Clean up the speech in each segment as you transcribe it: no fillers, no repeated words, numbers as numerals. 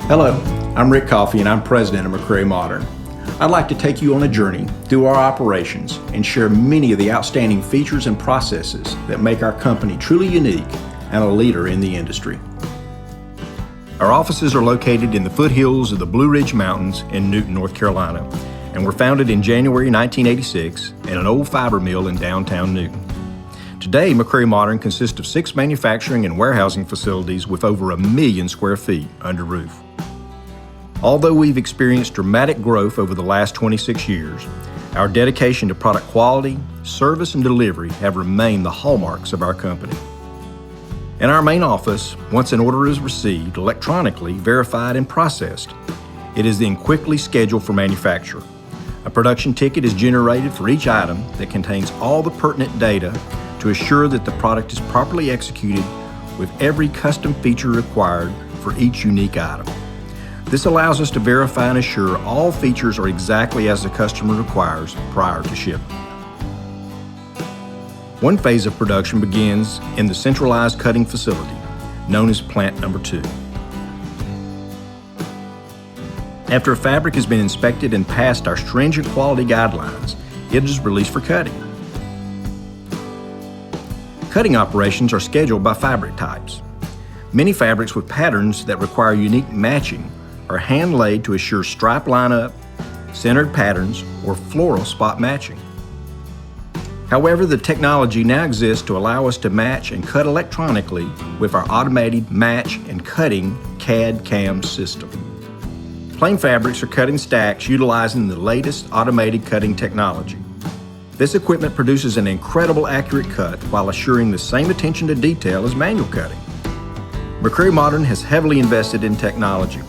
Hello, I'm Rick Coffey and I'm president of McCreary Modern. I'd like to take you on a journey through our operations and share many of the outstanding features and processes that make our company truly unique and a leader in the industry. Our offices are located in the foothills of the Blue Ridge Mountains in Newton, North Carolina, and were founded in January 1986 in an old fiber mill in downtown Newton. Today, McCreary Modern consists of 6 manufacturing and warehousing facilities with over 1 million square feet under roof. Although we've experienced dramatic growth over the last 26 years, our dedication to product quality, service, and delivery have remained the hallmarks of our company. In our main office, once an order is received, electronically verified and processed, it is then quickly scheduled for manufacture. A production ticket is generated for each item that contains all the pertinent data to assure that the product is properly executed with every custom feature required for each unique item. This allows us to verify and assure all features are exactly as the customer requires prior to shipment. One phase of production begins in the centralized cutting facility, known as Plant Number 2. After a fabric has been inspected and passed our stringent quality guidelines, it is released for cutting. Cutting operations are scheduled by fabric types. Many fabrics with patterns that require unique matching are hand-laid to assure stripe lineup, centered patterns, or floral spot matching. However, the technology now exists to allow us to match and cut electronically with our automated match and cutting CAD/CAM system. Plain fabrics are cut in stacks utilizing the latest automated cutting technology. This equipment produces an incredible accurate cut while assuring the same attention to detail as manual cutting. McCreary Modern has heavily invested in technology.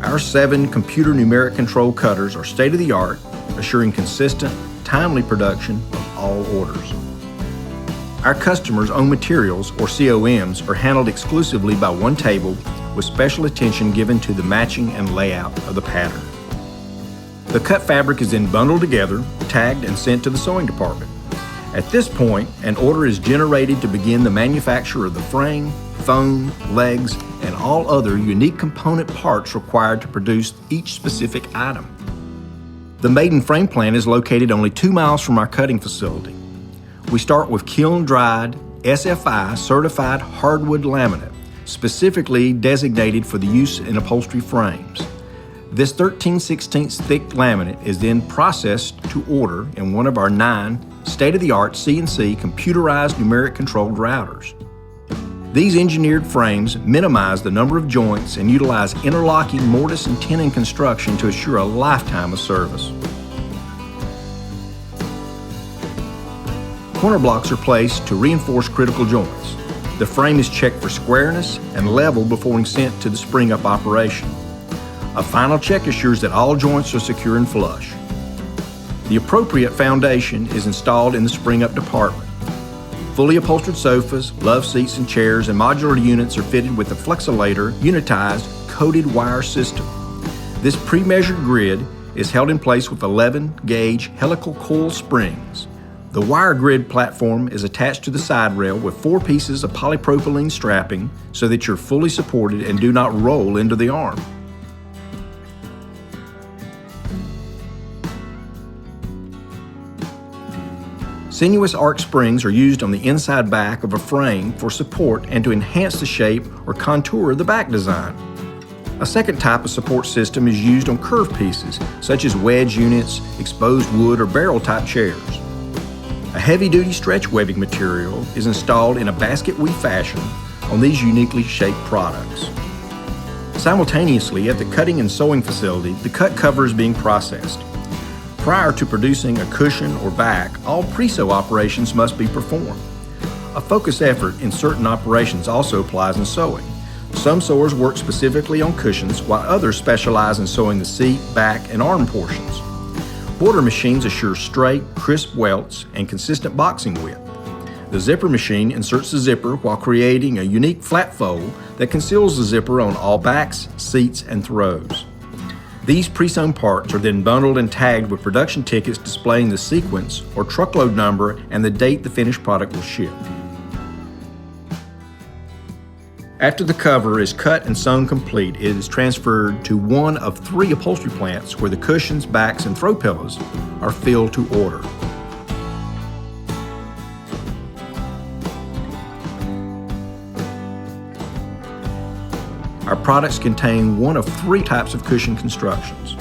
Our 7 computer numeric control cutters are state-of-the-art, assuring consistent, timely production of all orders. Our customers' own materials, or COMs, are handled exclusively by one table with special attention given to the matching and layout of the pattern. The cut fabric is then bundled together, tagged, and sent to the sewing department. At this point, an order is generated to begin the manufacture of the frame, foam, legs, and all other unique component parts required to produce each specific item. The maiden frame plant is located only 2 miles from our cutting facility. We start with kiln-dried, SFI certified hardwood laminate, specifically designated for the use in upholstery frames. This 13/16 thick laminate is then processed to order in one of our 9 state-of-the-art CNC computerized numeric controlled routers. These engineered frames minimize the number of joints and utilize interlocking mortise and tenon construction to assure a lifetime of service. Corner blocks are placed to reinforce critical joints. The frame is checked for squareness and level before being sent to the spring-up operation. A final check assures that all joints are secure and flush. The appropriate foundation is installed in the spring-up department. Fully upholstered sofas, love seats and chairs, and modular units are fitted with a Flexilator unitized coated wire system. This pre-measured grid is held in place with 11-gauge helical coil springs. The wire grid platform is attached to the side rail with 4 pieces of polypropylene strapping so that you're fully supported and do not roll into the arm. Sinuous arc springs are used on the inside back of a frame for support and to enhance the shape or contour of the back design. A second type of support system is used on curved pieces, such as wedge units, exposed wood, or barrel-type chairs. A heavy-duty stretch webbing material is installed in a basket weave fashion on these uniquely shaped products. Simultaneously, at the cutting and sewing facility, the cut cover is being processed. Prior to producing a cushion or back, all pre-sew operations must be performed. A focused effort in certain operations also applies in sewing. Some sewers work specifically on cushions, while others specialize in sewing the seat, back, and arm portions. Border machines assure straight, crisp welts and consistent boxing width. The zipper machine inserts the zipper while creating a unique flat fold that conceals the zipper on all backs, seats, and throws. These pre-sewn parts are then bundled and tagged with production tickets displaying the sequence or truckload number and the date the finished product will ship. After the cover is cut and sewn complete, it is transferred to one of 3 upholstery plants where the cushions, backs, and throw pillows are filled to order. Our products contain one of 3 types of cushion constructions.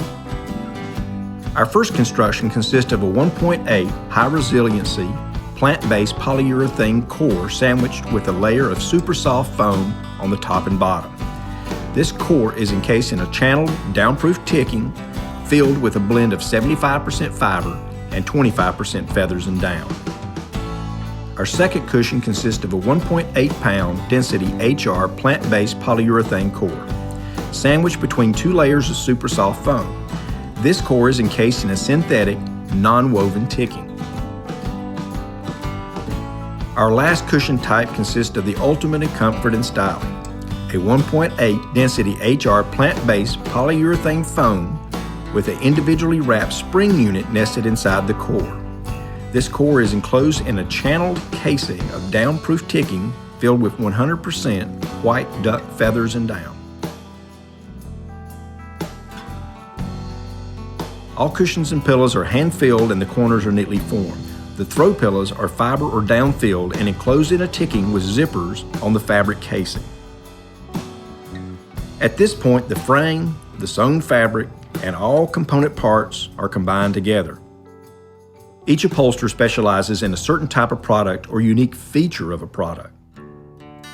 Our first construction consists of a 1.8 high resiliency plant-based polyurethane core sandwiched with a layer of super soft foam on the top and bottom. This core is encased in a channeled, downproof ticking filled with a blend of 75% fiber and 25% feathers and down. Our second cushion consists of a 1.8 pound density HR plant-based polyurethane core, sandwiched between 2 layers of super soft foam. This core is encased in a synthetic, non-woven ticking. Our last cushion type consists of the ultimate in comfort and styling, a 1.8 density HR plant-based polyurethane foam with an individually wrapped spring unit nested inside the core. This core is enclosed in a channeled casing of downproof ticking filled with 100% white duck feathers and down. All cushions and pillows are hand-filled and the corners are neatly formed. The throw pillows are fiber or down-filled and enclosed in a ticking with zippers on the fabric casing. At this point, the frame, the sewn fabric, and all component parts are combined together. Each upholsterer specializes in a certain type of product or unique feature of a product.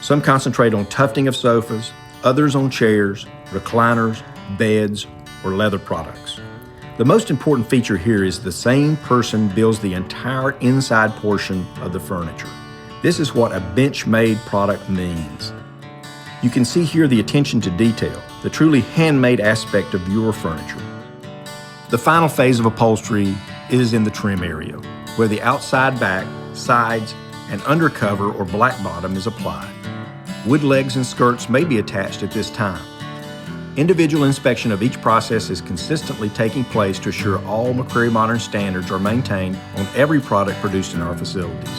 Some concentrate on tufting of sofas, others on chairs, recliners, beds, or leather products. The most important feature here is the same person builds the entire inside portion of the furniture. This is what a bench-made product means. You can see here the attention to detail, the truly handmade aspect of your furniture. The final phase of upholstery is in the trim area, where the outside back, sides, and undercover or black bottom is applied. Wood legs and skirts may be attached at this time. Individual inspection of each process is consistently taking place to assure all McCreary Modern standards are maintained on every product produced in our facilities.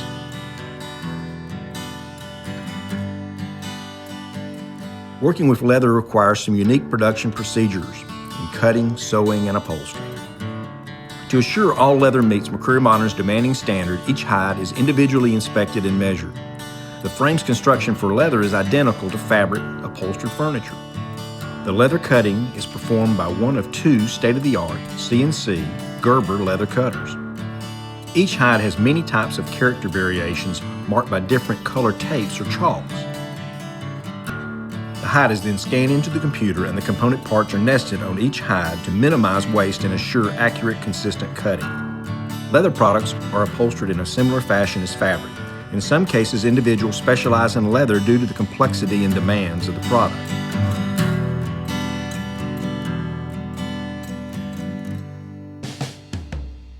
Working with leather requires some unique production procedures in cutting, sewing, and upholstery. To assure all leather meets McCreary Modern's demanding standard, each hide is individually inspected and measured. The frame's construction for leather is identical to fabric upholstered furniture. The leather cutting is performed by one of 2 state-of-the-art CNC Gerber leather cutters. Each hide has many types of character variations marked by different color tapes or chalks. The hide is then scanned into the computer and the component parts are nested on each hide to minimize waste and assure accurate, consistent cutting. Leather products are upholstered in a similar fashion as fabric. In some cases, individuals specialize in leather due to the complexity and demands of the product.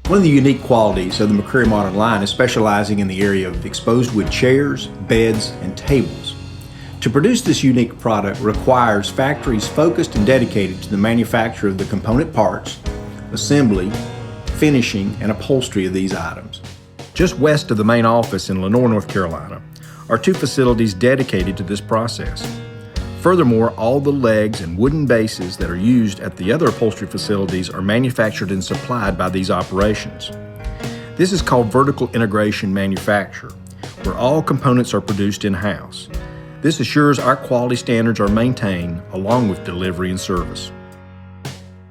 One of the unique qualities of the McCreary Modern line is specializing in the area of exposed wood chairs, beds, and tables. To produce this unique product requires factories focused and dedicated to the manufacture of the component parts, assembly, finishing, and upholstery of these items. Just west of the main office in Lenoir, North Carolina, are 2 facilities dedicated to this process. Furthermore, all the legs and wooden bases that are used at the other upholstery facilities are manufactured and supplied by these operations. This is called vertical integration manufacture, where all components are produced in-house. This assures our quality standards are maintained along with delivery and service.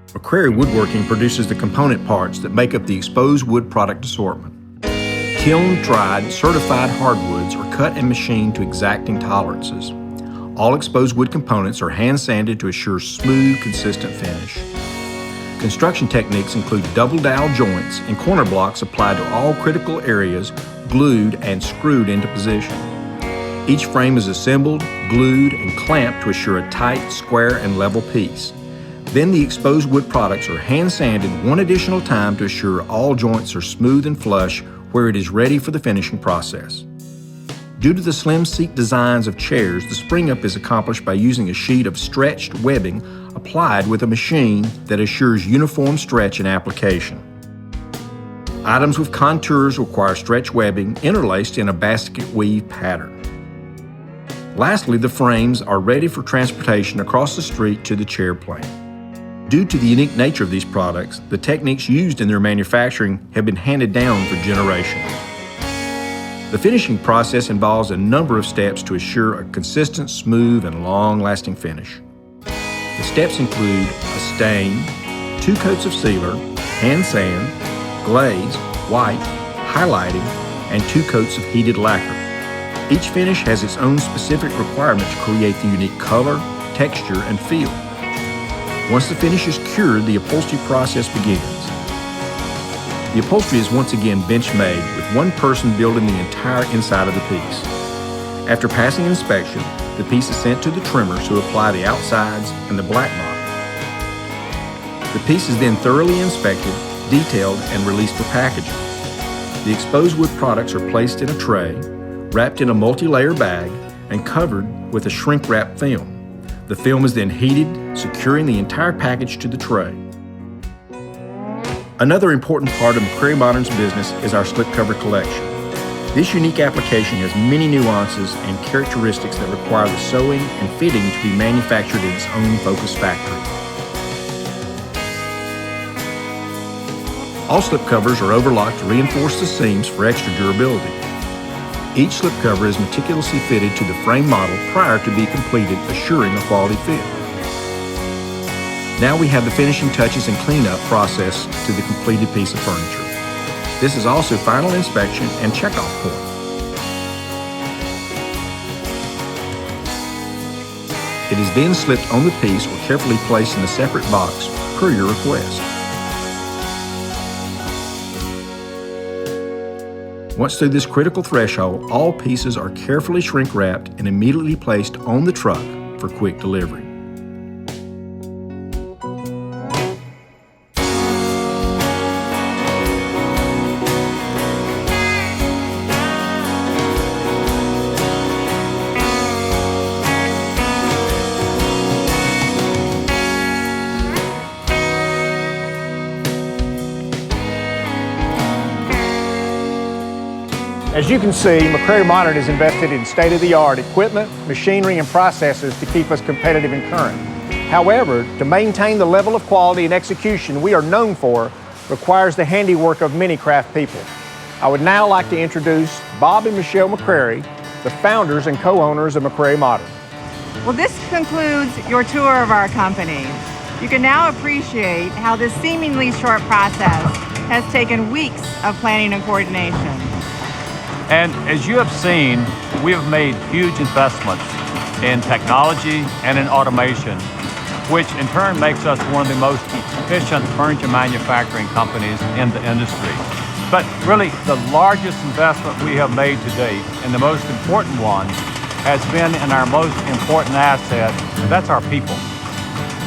McCreary Woodworking produces the component parts that make up the exposed wood product assortment. Kiln-dried, certified hardwoods are cut and machined to exacting tolerances. All exposed wood components are hand-sanded to assure smooth, consistent finish. Construction techniques include double dowel joints and corner blocks applied to all critical areas, glued and screwed into position. Each frame is assembled, glued, and clamped to assure a tight, square, and level piece. Then the exposed wood products are hand-sanded one additional time to assure all joints are smooth and flush where it is ready for the finishing process. Due to the slim seat designs of chairs, the spring-up is accomplished by using a sheet of stretched webbing applied with a machine that assures uniform stretch and application. Items with contours require stretch webbing interlaced in a basket weave pattern. Lastly, the frames are ready for transportation across the street to the chair plant. Due to the unique nature of these products, the techniques used in their manufacturing have been handed down for generations. The finishing process involves a number of steps to assure a consistent, smooth, and long-lasting finish. The steps include a stain, 2 coats of sealer, hand sand, glaze, white, highlighting, and 2 coats of heated lacquer. Each finish has its own specific requirement to create the unique color, texture, and feel. Once the finish is cured, the upholstery process begins. The upholstery is once again bench-made, with one person building the entire inside of the piece. After passing inspection, the piece is sent to the trimmers who apply the outsides and the black bottom. The piece is then thoroughly inspected, detailed, and released for packaging. The exposed wood products are placed in a tray, wrapped in a multi-layer bag, and covered with a shrink-wrap film. The film is then heated, securing the entire package to the tray. Another important part of McCreary Modern's business is our slipcover collection. This unique application has many nuances and characteristics that require the sewing and fitting to be manufactured in its own focused factory. All slipcovers are overlocked to reinforce the seams for extra durability. Each slipcover is meticulously fitted to the frame model prior to be completed, assuring a quality fit. Now we have the finishing touches and cleanup process to the completed piece of furniture. This is also final inspection and checkoff point. It is then slipped on the piece or carefully placed in a separate box per your request. Once through this critical threshold, all pieces are carefully shrink wrapped and immediately placed on the truck for quick delivery. As you can see, McCreary Modern is invested in state-of-the-art equipment, machinery, and processes to keep us competitive and current. However, to maintain the level of quality and execution we are known for requires the handiwork of many craft people. I would now like to introduce Bob and Michelle McCreary, the founders and co-owners of McCreary Modern. Well, this concludes your tour of our company. You can now appreciate how this seemingly short process has taken weeks of planning and coordination. And as you have seen, we have made huge investments in technology and in automation, which in turn makes us one of the most efficient furniture manufacturing companies in the industry. But really, the largest investment we have made to date, and the most important one, has been in our most important asset, and that's our people.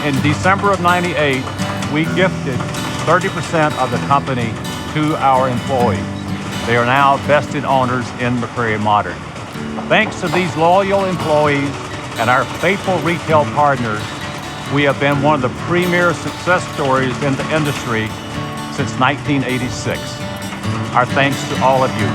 In December of '98, we gifted 30% of the company to our employees. They are now vested owners in McCreary Modern. Thanks to these loyal employees and our faithful retail partners, we have been one of the premier success stories in the industry since 1986. Our thanks to all of you.